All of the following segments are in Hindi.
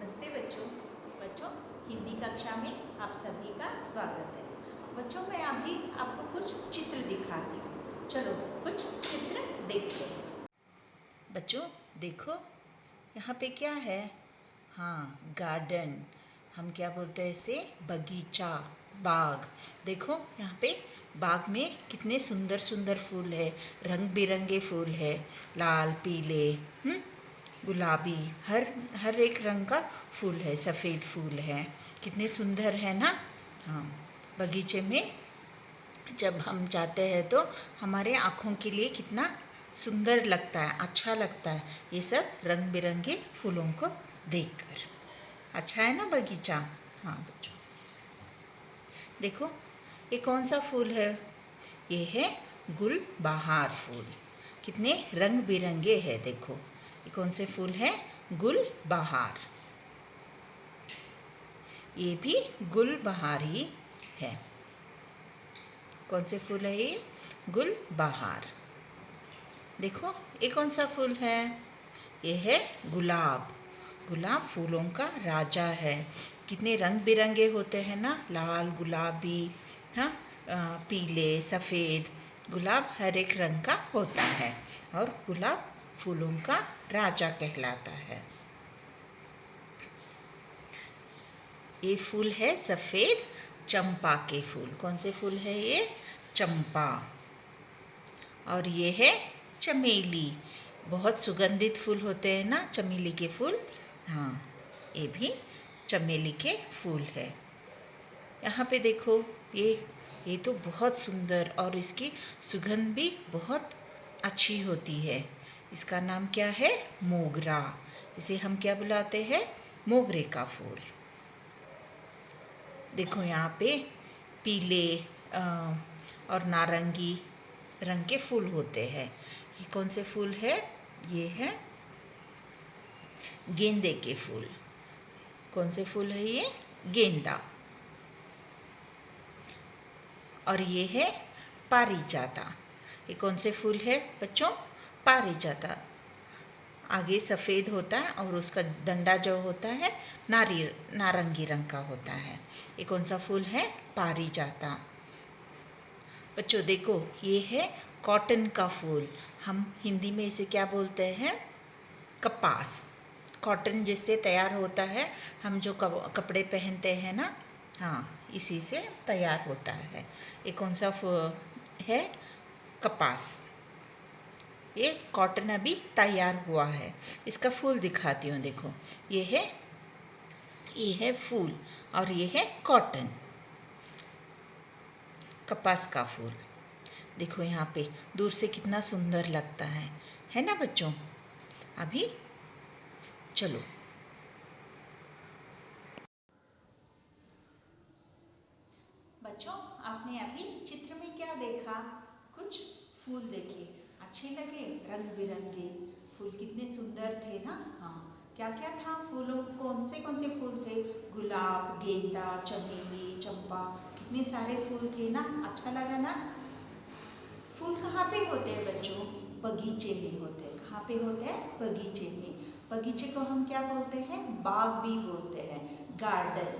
नमस्ते बच्चों। बच्चों, हिंदी कक्षा में आप सभी का स्वागत है। बच्चों, मैं अभी आपको कुछ चित्र दिखाती हूँ। चलो कुछ चित्र देखते हैं। बच्चों देखो, यहाँ पे क्या है? हाँ, गार्डन। हम क्या बोलते हैं इसे? बगीचा, बाग। देखो यहाँ पे बाग में कितने सुंदर सुंदर फूल है, रंग बिरंगे फूल है, लाल पीले गुलाबी, हर एक रंग का फूल है, सफ़ेद फूल है। कितने सुंदर है ना। हाँ, बगीचे में जब हम जाते हैं तो हमारे आँखों के लिए कितना सुंदर लगता है, अच्छा लगता है ये सब रंग बिरंगे फूलों को देखकर। अच्छा है ना बगीचा। हाँ बच्चों देखो, ये कौन सा फूल है? ये है गुलबहार फूल। कितने रंग बिरंगे हैं देखो। ये कौन से फूल है? गुलबहार। ये भी गुलबहार ही है। कौन से फूल है ये? गुलबहार। देखो ये कौन सा फूल है? ये है गुलाब। गुलाब फूलों का राजा है। कितने रंग बिरंगे होते हैं ना, लाल, गुलाबी, हाँ, पीले, सफ़ेद। गुलाब हर एक रंग का होता है और गुलाब फूलों का राजा कहलाता है। ये फूल है सफ़ेद चंपा के फूल। कौन से फूल है ये? चंपा। और ये है चमेली। बहुत सुगंधित फूल होते हैं ना चमेली के फूल। हाँ, ये भी चमेली के फूल है। यहाँ पे देखो, ये तो बहुत सुंदर, और इसकी सुगंध भी बहुत अच्छी होती है। इसका नाम क्या है? मोगरा। इसे हम क्या बुलाते हैं? मोगरे का फूल। देखो यहाँ पे पीले और नारंगी रंग के फूल होते हैं। ये कौन से फूल है? ये है गेंदे के फूल। कौन से फूल है ये? गेंदा। और ये है पारिजाता। ये कौन से फूल है बच्चों? पारिजाता। आगे सफ़ेद होता है और उसका डंडा जो होता है नारंगी रंग का होता है। ये कौन सा फूल है? पारिजाता। बच्चों देखो, ये है कॉटन का फूल। हम हिंदी में इसे क्या बोलते हैं? कपास। कॉटन जिससे तैयार होता है, हम जो कपड़े पहनते हैं ना, हाँ, इसी से तैयार होता है। ये कौन सा है? कपास। ये कॉटन अभी तैयार हुआ है। इसका फूल दिखाती हूँ। देखो, ये है फूल और ये है कॉटन, कपास का फूल। देखो यहाँ पे दूर से कितना सुंदर लगता है ना बच्चों। अभी चलो, बच्चों आपने अभी चित्र में क्या देखा? कुछ फूल देखे, अच्छे लगे, रंग बिरंगे फूल कितने सुंदर थे ना। हाँ, क्या क्या था फूलों? कौन से फूल थे? गुलाब, गेंदा, चमेली, चंपा, कितने सारे फूल थे ना। अच्छा लगा ना। फूल कहाँ पे होते हैं बच्चों? बगीचे में होते हैं। कहाँ पे होते हैं? बगीचे में। बगीचे को हम क्या बोलते हैं? बाग भी बोलते हैं, गार्डन।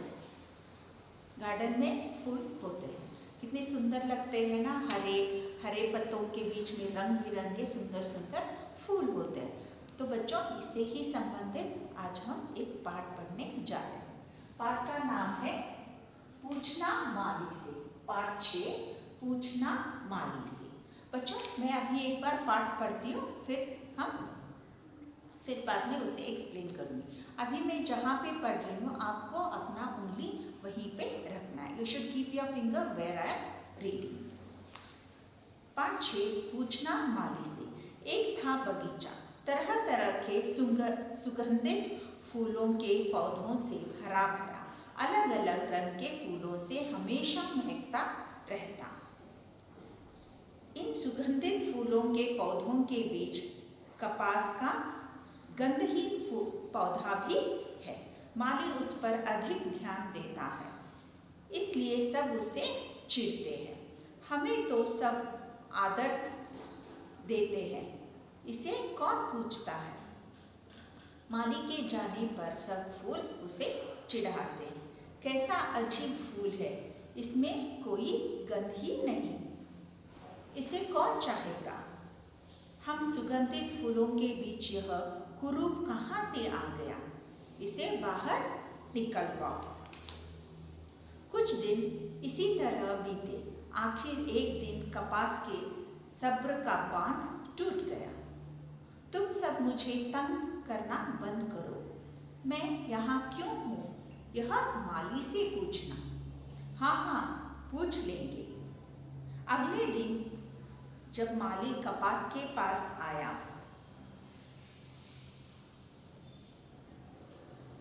गार्डन में फूल होते हैं, कितने सुंदर लगते हैं ना। हरे हरे पत्तों के बीच में रंग बिरंगे सुंदर सुंदर फूल होते हैं। तो बच्चों, इससे ही संबंधित आज हम एक पाठ पढ़ने जा रहे हैं। पाठ का नाम है पूछना माली से। पाठ 6, पूछना माली से। बच्चों, मैं अभी एक बार पाठ पढ़ती हूँ, फिर बाद में उसे एक्सप्लेन करूँगी। अभी मैं जहाँ पे पढ़ रही हूँ, आपको अपना उंगली वहीं पे रखना है। You should keep your finger where I am reading. पाठ 6, पूछना माली से। एक था बगीचा, तरह तरह के सुगंधित फूलों के पौधों से भरा भरा, अलग अलग रंग के फूलों से हमेशा महकता रहता। इन सुगंधित फूलों के पौधों के बीच कपास का गंधहीन पौधा भी है। माली उस पर अधिक ध्यान देता है, इसलिए सब उसे चिढ़ते हैं। हमें तो सब आदर देते हैं, इसे कौन पूछता है? माली के जाने पर सब फूल उसे चिढ़ाते हैं। कैसा अजीब फूल है, इसमें कोई गंध ही नहीं, इसे कौन चाहेगा। हम सुगंधित फूलों के बीच यह कुरूप कहाँ से आ गया, इसे बाहर निकलवाओ। कुछ दिन इसी तरह बीते। आखिर एक दिन कपास के सब्र का बांध टूट गया। तुम सब मुझे तंग करना बंद करो, मैं यहाँ क्यों हूँ, यह माली से पूछना। हाँ हाँ, पूछ लेंगे। अगले दिन जब माली कपास के पास आया,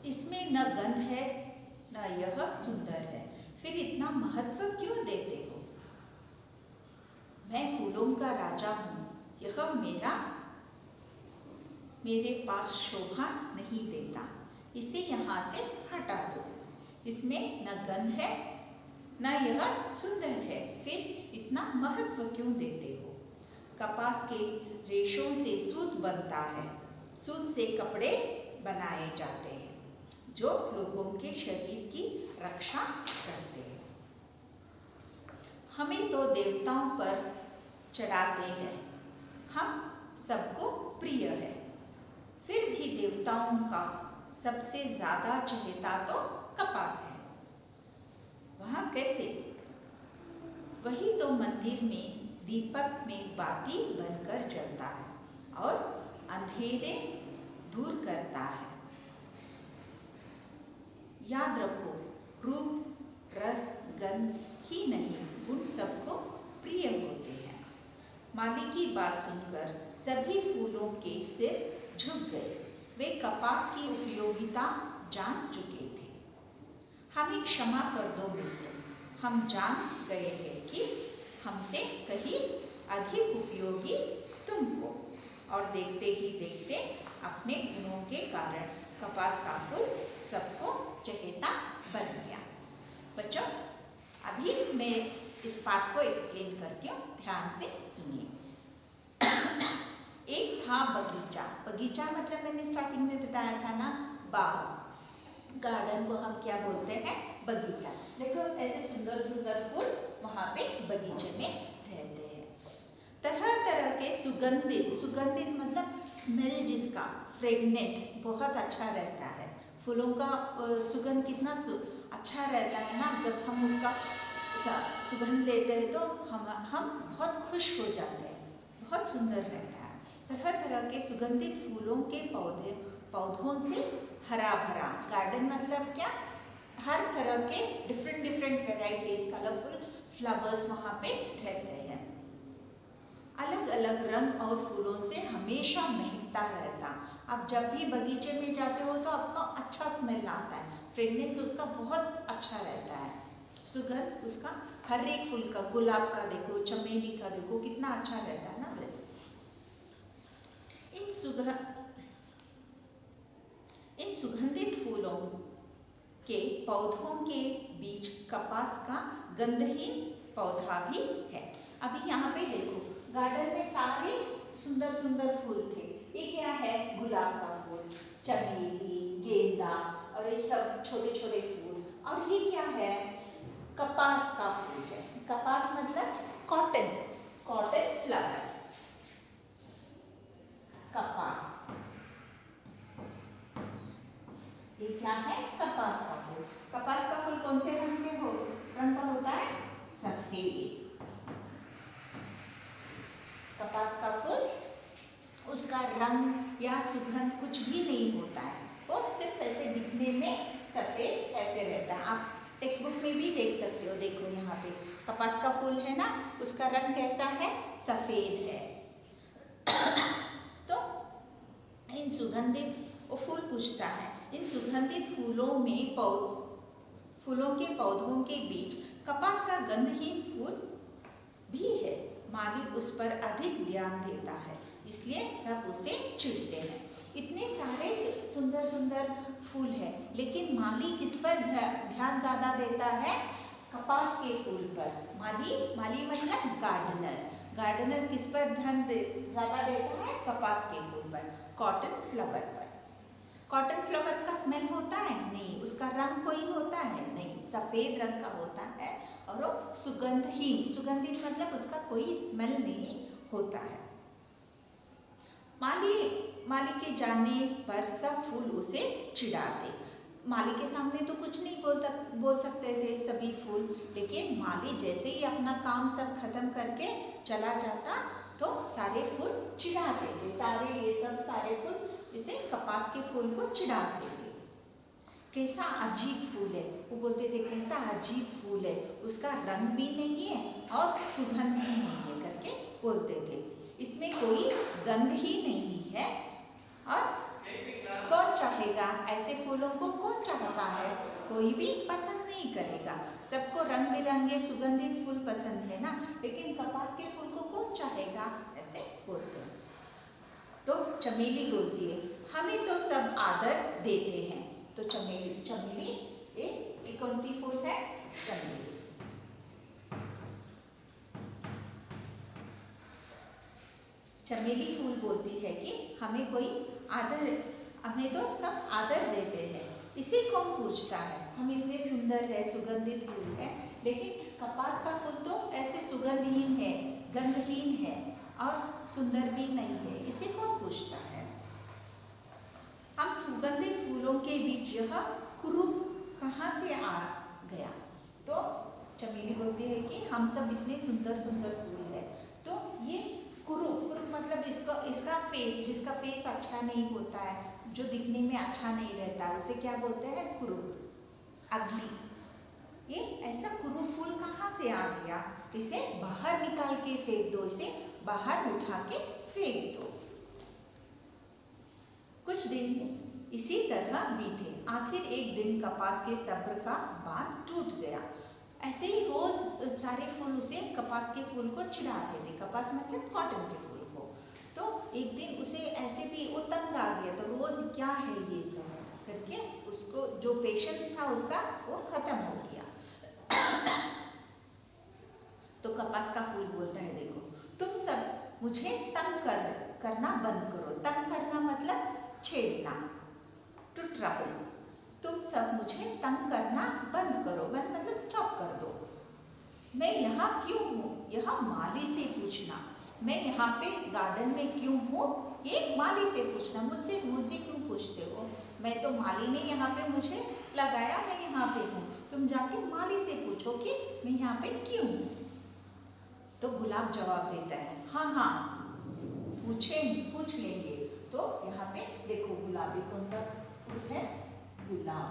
इसमें न गंध है न यह सुंदर है, फिर इतना महत्व क्यों देते हो। मैं फूलों का राजा हूँ, यह मेरे पास शोभा नहीं देता, इसे यहाँ से हटा दो। इसमें न गंध है न यह सुंदर है, फिर इतना महत्व क्यों देते हो। कपास के रेशों से सूत बनता है, सूत से कपड़े बनाए जाते हैं जो लोगों के शरीर की रक्षा करते हैं। हमें तो देवताओं पर चढ़ाते हैं, हम सबको प्रिय है, फिर भी देवताओं का सबसे ज्यादा चहेता तो कपास है। वह कैसे। वही तो मंदिर में दीपक में बाती बनकर जलता है और अंधेरे दूर करता है। याद रखो, रूप रस गंध ही नहीं, गुण सबको प्रिय होते हैं। माली की बात सुनकर सभी फूलों के सिर झुक गए। वे कपास की उपयोगिता जान चुके थे। हमें क्षमा कर दो मित्र, हम जान गए हैं कि हमसे कहीं अधिक उपयोगी तुम हो। और देखते ही देखते अपने गुणों के कारण कपास का फूल सबको चहेता बन गया। बच्चों, अभी मैं इस पाठ को एक्सप्लेन करती हूँ, ध्यान से सुनिए। एक था बगीचा। बगीचा मतलब मैंने स्टार्टिंग में बताया था ना, बाग, गार्डन को हम क्या बोलते हैं, बगीचा। देखो ऐसे सुंदर सुंदर फूल वहाँ पे बगीचे में रहते हैं। तरह तरह के सुगंधित, सुगंधित मतलब स्मेल जिसका, फ्रेगनेंट, बहुत अच्छा रहता है। फूलों का सुगंध कितना अच्छा रहता है ना, जब हम उसका सुगंध लेते हैं तो हम बहुत खुश हो जाते हैं, बहुत सुंदर रहता है। तरह तरह के सुगंधित फूलों के पौधों से हरा भरा। गार्डन मतलब क्या, हर तरह के different different varieties, colourful flowers वहाँ पे रहते हैं। अलग अलग रंग और फूलों से हमेशा महकता रहता। आप जब भी बगीचे में जाते हो तो आपको अच्छा स्मेल आता है, फ्रेगनेंस उसका बहुत अच्छा रहता है, सुगंध उसका हर एक फूल का, गुलाब का देखो, चमेली का देखो, कितना अच्छा रहता है ना। वैसे इन सुगंधित फूलों के पौधों के बीच कपास का गंधहीन पौधा भी है। अभी यहाँ पे देखो, गार्डन में सारे सुंदर सुंदर फूल थे। ये क्या है, गुलाब का फूल, चमेली, गेंदा और ये सब छोटे छोटे फूल। और ये क्या है, कपास का फूल है। कपास मतलब कॉटन, कॉटन फ्लावर, कपास। ये क्या है, कपास का फूल। कपास का फूल कौन से रंग का होता है, सफेद। कपास का फूल, उसका रंग या सुगंध कुछ भी नहीं होता है, वो सिर्फ ऐसे दिखने में सफेद ऐसे रहता है। आप टेक्स्ट बुक में भी देख सकते हो, देखो यहाँ पे कपास का फूल है ना, उसका रंग कैसा है, सफेद है। तो इन सुगंधित, वो फूल पूछता है, इन सुगंधित फूलों के पौधों के बीच कपास का गंधहीन फूल भी है। माली उस पर अधिक ध्यान देता है, इसलिए सब उसे चिढ़ते हैं। इतने सारे सुंदर सुंदर फूल है, लेकिन माली किस पर ध्यान ज्यादा देता है, कपास के फूल पर। माली मतलब गार्डनर। गार्डनर किस पर ध्यान ज्यादा देता है, कपास के फूल पर, कॉटन फ्लावर पर। कॉटन फ्लावर का स्मेल होता है? नहीं। उसका रंग कोई होता है? नहीं। सफेद रंग का होता है और वो सुगंधहीन, सुगंधित मतलब उसका कोई स्मेल नहीं होता है। माली के जाने पर सब फूल उसे चिढ़ाते। माली के सामने तो कुछ नहीं बोल सकते थे सभी फूल, लेकिन माली जैसे ही अपना काम सब खत्म करके चला जाता तो सारे फूल चिढ़ाते थे। सारे फूल इसे कपास के फूल को चिढ़ाते थे। कैसा अजीब फूल है, वो बोलते थे कैसा अजीब फूल है, उसका रंग भी नहीं है और सुगंध भी नहीं है करके बोलते थे। इसमें कोई गंध ही नहीं है और कौन चाहेगा ऐसे फूलों को? कौन चाहता है? कोई भी पसंद नहीं करेगा। सबको रंग बिरंगे सुगंधित फूल पसंद है ना, लेकिन कपास के फूल को कौन चाहेगा? ऐसे बोलते हैं। तो चमेली बोलती है हमें तो सब आदर देते हैं। तो चमेली ये कौन सी फूल है? चमेली। चमेली फूल बोलती है कि हमें तो सब आदर देते हैं। इसे कौन पूछता है? हम इतने सुंदर है, सुगंधित फूल है, लेकिन कपास का फूल तो ऐसे सुगंधहीन है, गंधहीन है और सुंदर भी नहीं है। इसे कौन पूछता है? हम सुगंधित फूलों के बीच यह कुरूप कहाँ से आ गया? तो चमेली बोलती है कि हम सब इतने सुंदर सुंदर फूल है, तो ये कुरूप मतलब इसका फेस, जिसका फेस अच्छा नहीं होता है, जो दिखने में अच्छा नहीं रहता, उसे क्या बोलते हैं? कुरूप, अगली। ये ऐसा कुरूप फूल कहाँ से आ गया? इसे बाहर निकाल के फेंक दो, इसे बाहर उठा के फेंक दो। कुछ दिन इसी तरह बीते। आखिर एक दिन कपास के सब्र का बांध टूट गया। ऐसे ही रोज सारे फूल उसे कपास के फूल को चिढ़ाते थे। कपास मतलब कॉटन के फूल को। तो एक दिन उसे ऐसे भी वो तंग आ गया, तो रोज क्या है ये सब करके उसको जो पेशेंस था उसका वो खत्म हो गया। तो कपास का फूल बोलता है देखो तुम सब मुझे तंग करना बंद करो। तंग करना मतलब छेड़ना, टू ट्रबल। तुम सब मुझे तंग करना बंद करो। बंद मतलब स्टॉप कर दो। मैं यहाँ क्यों हूँ? यह माली से पूछना। मैं यहाँ पे इस गार्डन में क्यों हूँ? ये माली से पूछना। मुझसे क्यों पूछते हो? मैं तो माली ने यहाँ पे मुझे लगाया, मैं यहाँ पे हूँ। तुम जाके माली से पूछो कि मैं यहाँ पे क्यों हूँ। तो गुलाब जवाब देता है हाँ पूछ लेंगे। तो यहाँ पे देखो गुलाबी कौन सा फूल है? गुलाब।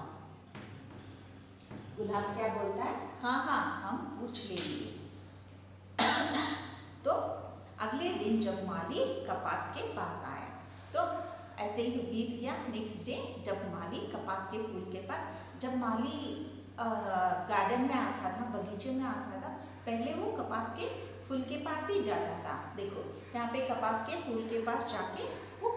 गुलाब क्या बोलता है? हाँ हम पूछ लेंगे। तो अगले दिन जब माली कपास के पास आया, तो ऐसे ही बीत गया। नेक्स्ट डे जब माली कपास के फूल के पास, जब माली गार्डन में आता था, बगीचे में आता था, पहले वो कपास के फूल के पास ही जाता था। देखो यहाँ पे कपास के फूल के पास जाके वो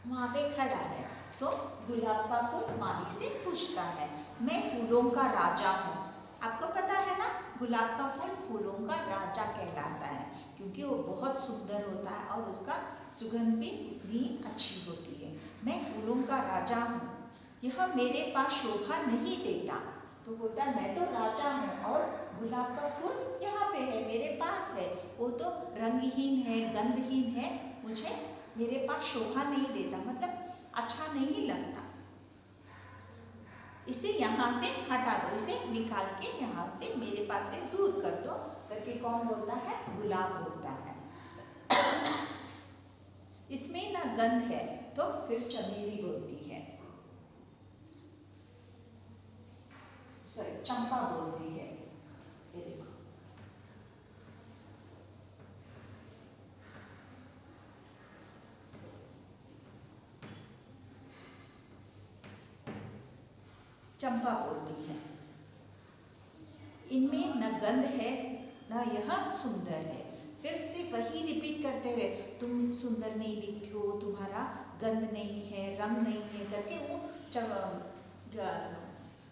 वहाँ पे खड़ा है। तो गुलाब का फूल माली से पूछता है मैं फूलों का राजा हूँ। आपको पता है ना, गुलाब का फूल फूलों का राजा कहलाता है, क्योंकि वो बहुत सुंदर होता है और उसका सुगंध भी अच्छी होती है। मैं फूलों का राजा हूँ, यह मेरे पास शोभा नहीं देता। तो बोलता है मैं तो राजा हूँ और गुलाब का फूल यहाँ पे है, मेरे पास है, वो तो रंगहीन है, गंधहीन है, मुझे मेरे पास शोभा नहीं देता, मतलब अच्छा नहीं लगता। इसे यहाँ से हटा दो, इसे निकाल के यहाँ से मेरे पास से दूर कर दो करके कौन बोलता है? गुलाब बोलता है। इसमें ना गंध है। तो फिर चमेली बोलती है, सॉरी चंपा बोलती है, ये देखो चंपा बोलती है इनमें न गंध है न यह सुंदर है। फिर से वही रिपीट करते रहे, तुम सुंदर नहीं दिखते हो, तुम्हारा गंध नहीं है, रंग नहीं है करके वो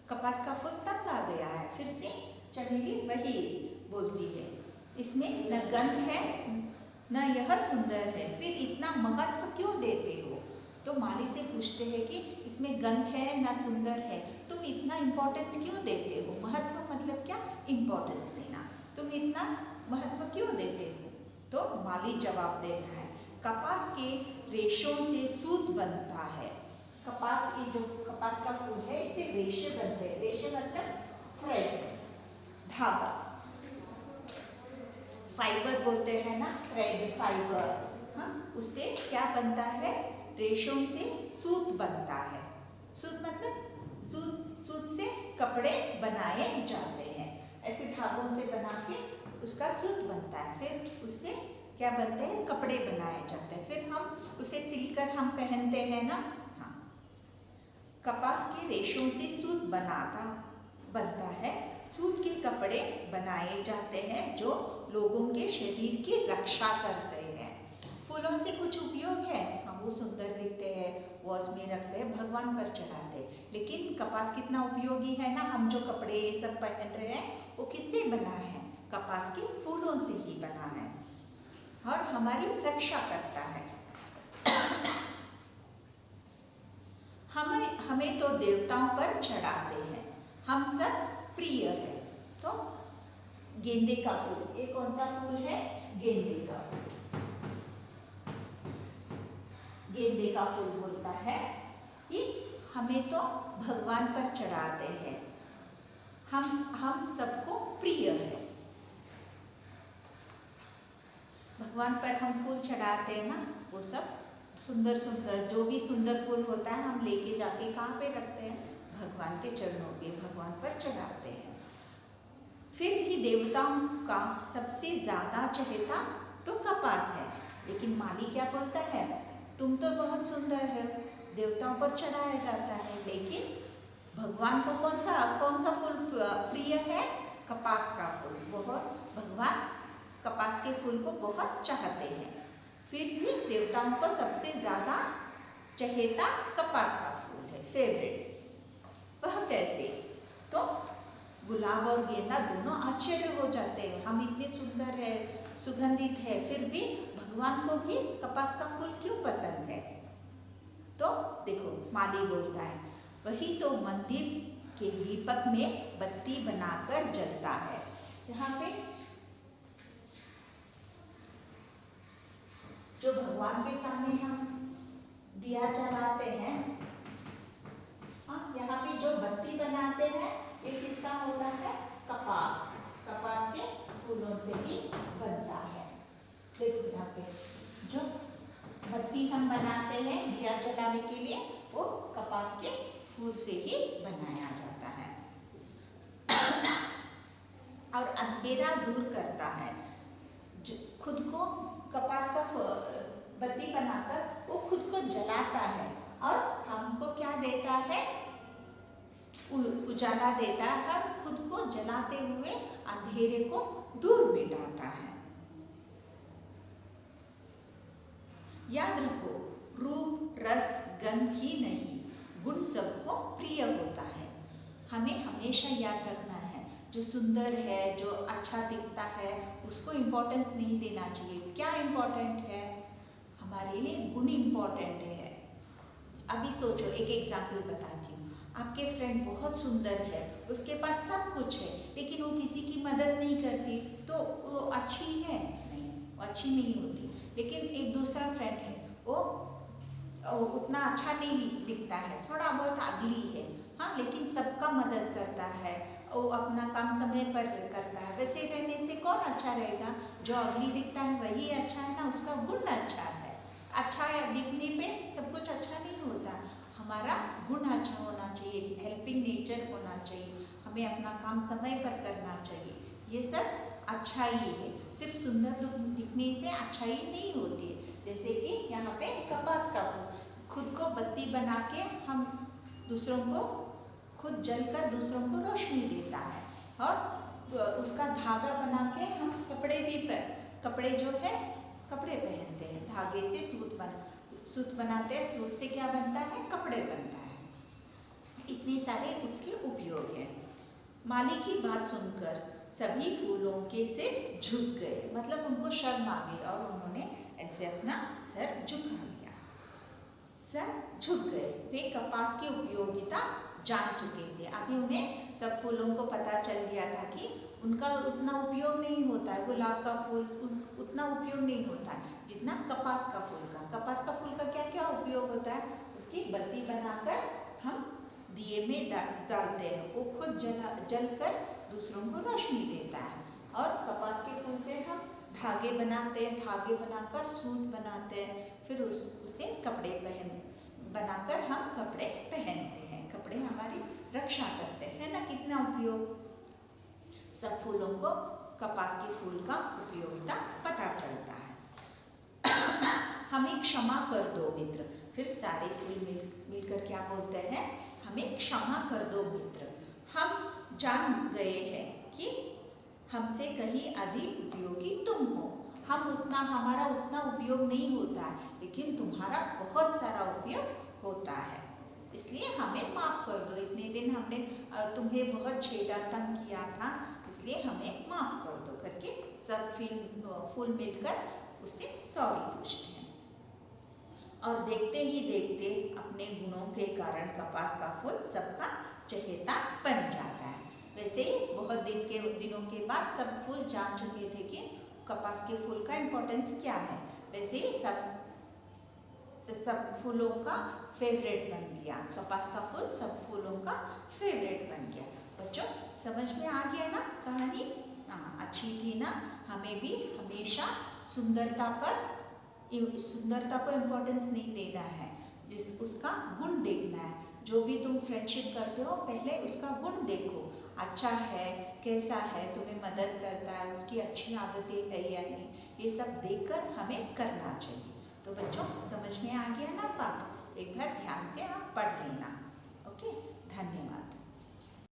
कपास का फूल तक आ गया है। फिर से चमेली वही बोलती है, इसमें न गंध है न यह सुंदर है, फिर इतना महत्व क्यों देते हो? तो माली से पूछते हैं कि इसमें गंध है ना सुंदर है, तुम इतना इम्पोर्टेंस क्यों देते हो? महत्व मतलब क्या? इम्पोर्टेंस देना। तुम इतना महत्व क्यों देते हो? तो माली जवाब देता है, कपास के रेशों से सूत बनता है। कपास की जो कपास का फूल है इससे रेशे बनते हैं। रेशे मतलब थ्रेड, धागा, फाइबर बोलते हैं ना, थ्रेड फाइबर। हाँ, उससे क्या बनता है? रेशों से सूत बनता है। सूत मतलब सूत से कपड़े बनाए जाते हैं। ऐसे धागों से बना के उसका सूत बनता है, फिर उससे क्या बनते हैं? कपड़े बनाए जाते हैं, फिर हम उसे सिलकर हम पहनते हैं ना। हाँ, कपास के रेशों से सूत बनता है। सूत के कपड़े बनाए जाते हैं जो लोगों के शरीर की रक्षा करते हैं। फूलों से कुछ उपयोग है, हम वो सुंदर दिखते हैं, वॉज में रखते हैं, भगवान पर चढ़ाते हैं। लेकिन कपास कितना उपयोगी है ना, हम जो कपड़े ये सब पहन रहे हैं वो किससे बना है? कपास के फूलों से ही बना है और हमारी रक्षा करता है। हमें तो देवताओं पर चढ़ाते हैं, हम सब प्रिय है। तो गेंदे का फूल, ये कौन सा फूल है? गेंदे का फूल। गेंदे का फूल बोलता है कि हमें तो भगवान पर चढ़ाते हैं, हम सबको प्रिय है। भगवान पर हम फूल चढ़ाते हैं ना, वो सब सुंदर सुंदर, जो भी सुंदर फूल होता है हम लेके जाके कहाँ पे रखते हैं? भगवान के चरणों पे, भगवान पर चढ़ाते हैं। फिर भी देवताओं का सबसे ज्यादा चहेता तो कपास है। लेकिन माली क्या बोलता है? तुम तो बहुत सुंदर है, देवताओं पर चढ़ाया जाता है, लेकिन भगवान को कौन सा फूल प्रिय है? कपास का फूल। बहुत भगवान कपास के फूल को बहुत चाहते हैं, फिर भी देवताओं को सबसे ज्यादा चहेता कपास का फूल है, फेवरेट। वह कैसे? तो गुलाब और गेंदा दोनों आश्चर्य हो जाते हैं, हम इतने सुंदर है, सुगंधित है, फिर भी भगवान को भी कपास का फूल क्यों पसंद है? तो देखो माली बोलता है, वही तो मंदिर के दीपक में बत्ती बनाकर जलता है। यहाँ पे जो भगवान के सामने हम दिया जलाते हैं, यहाँ पे जो बत्ती बनाते हैं ये किसका होता है? कपास के फूलों से ही बनता है। देखो यहाँ पे जो बत्ती हम बनाते हैं दिया जलाने के लिए, वो कपास के फूल से ही बनाया जाता है और अंधेरा दूर करता है। जो खुद को कपास का बत्ती बनाकर वो खुद को जलाता है और हमको क्या देता है? उजाला देता है, खुद को जलाते हुए अंधेरे को दूर मिटाता है। याद रखो, रूप रस गंध ही नहीं, गुण सबको प्रिय होता है। हमें हमेशा याद रखना है, जो सुंदर है, जो अच्छा दिखता है, उसको इम्पोर्टेंस नहीं देना चाहिए। क्या इम्पोर्टेंट है? हमारे लिए गुण इम्पोर्टेंट है। अभी सोचो, एक एग्जाम्पल बताती हूँ। आपके फ्रेंड बहुत सुंदर है, उसके पास सब कुछ है, लेकिन वो किसी की मदद नहीं करती, तो वो अच्छी है? नहीं, वो अच्छी नहीं होती। लेकिन एक दूसरा फ्रेंड है, वो उतना अच्छा नहीं दिखता है, थोड़ा बहुत अगली है, हाँ, लेकिन सबका मदद करता है, वो अपना काम समय पर करता है। वैसे रहने से कौन अच्छा रहेगा? जो अगली दिखता है वही अच्छा है ना, उसका गुण अच्छा है। अच्छा दिखने पे सब कुछ अच्छा नहीं होता, हमारा गुण अच्छा होना चाहिए, हेल्पिंग नेचर होना चाहिए, हमें अपना काम समय पर करना चाहिए, ये सब अच्छाई है। सिर्फ सुंदर दिखने से अच्छाई नहीं होती है। जैसे कि यहाँ पे कपास का फूल खुद को बत्ती बना के हम दूसरों को, खुद जलकर दूसरों को रोशनी देता है, और उसका धागा बना के हम कपड़े जो है कपड़े पहनते हैं, धागे से सूत बनाते हैं, सूत से क्या बनता है? कपड़े बनता है। इतने सारे उसके उपयोग हैं। माली की बात सुनकर सभी फूलों के सिर झुक गए, मतलब उनको शर्म आ गई और उन्होंने ऐसे अपना सर झुका लिया। सर झुक गए। वे कपास की उपयोगिता जान चुके थे। अभी उन्हें सब फूलों को पता चल गया था कि उनका उतना उपयोग नहीं होता है, गुलाब का फूल उतना उपयोग नहीं होता है जितना कपास का फूल का। कपास का फूल का क्या क्या उपयोग होता है? उसकी बत्ती बनाकर हम दिए में डालते हैं, वो खुद जलकर दूसरों को रोशनी देता है। और कपास के फूल से हम धागे बनाते हैं, धागे बनाकर सूत बनाते हैं, फिर उससे कपड़े बनाकर हम कपड़े पहनते हैं, कपड़े हमारी रक्षा करते हैं ना। कितना उपयोग, सब फूलों को कपास के फूल का उपयोगिता पता चलता है। हमें क्षमा कर दो मित्र। फिर सारे फूल मिलकर क्या बोलते हैं? हमें क्षमा कर दो मित्र। हम जान गए हैं कि हमसे कहीं अधिक उपयोगी तुम हो। हमारा उतना उपयोग नहीं होता है, लेकिन तुम्हारा बहुत सारा उपयोग होता है, इसलिए हमें माफ़ कर दो। इतने दिन हमने तुम्हें बहुत छेड़ा, तंग किया था, इसलिए हमें माफ़ कर दो करके सब फूल मिलकर उससे सॉरी पूछते हैं। और देखते ही देखते अपने गुणों के कारण कपास का फूल सबका चहेता बन जाता है। वैसे ही बहुत दिनों के बाद सब फूल जान चुके थे कि कपास के फूल का इम्पोर्टेंस क्या है। वैसे ही सब फूलों का फेवरेट बन गया, कपास का फूल सब फूलों का फेवरेट बन गया। बच्चों समझ में आ गया ना कहानी? हाँ, अच्छी थी ना। हमें भी हमेशा सुंदरता को इम्पोर्टेंस नहीं देना है, उसका गुण देखना है। जो भी तुम फ्रेंडशिप करते हो पहले उसका गुण देखो, अच्छा है, कैसा है, तुम्हें मदद करता है, उसकी अच्छी आदतें है या नहीं, ये सब देखकर हमें करना चाहिए। तो बच्चों समझ में आ गया ना पाठ? एक बार ध्यान से आप पढ़ लेना।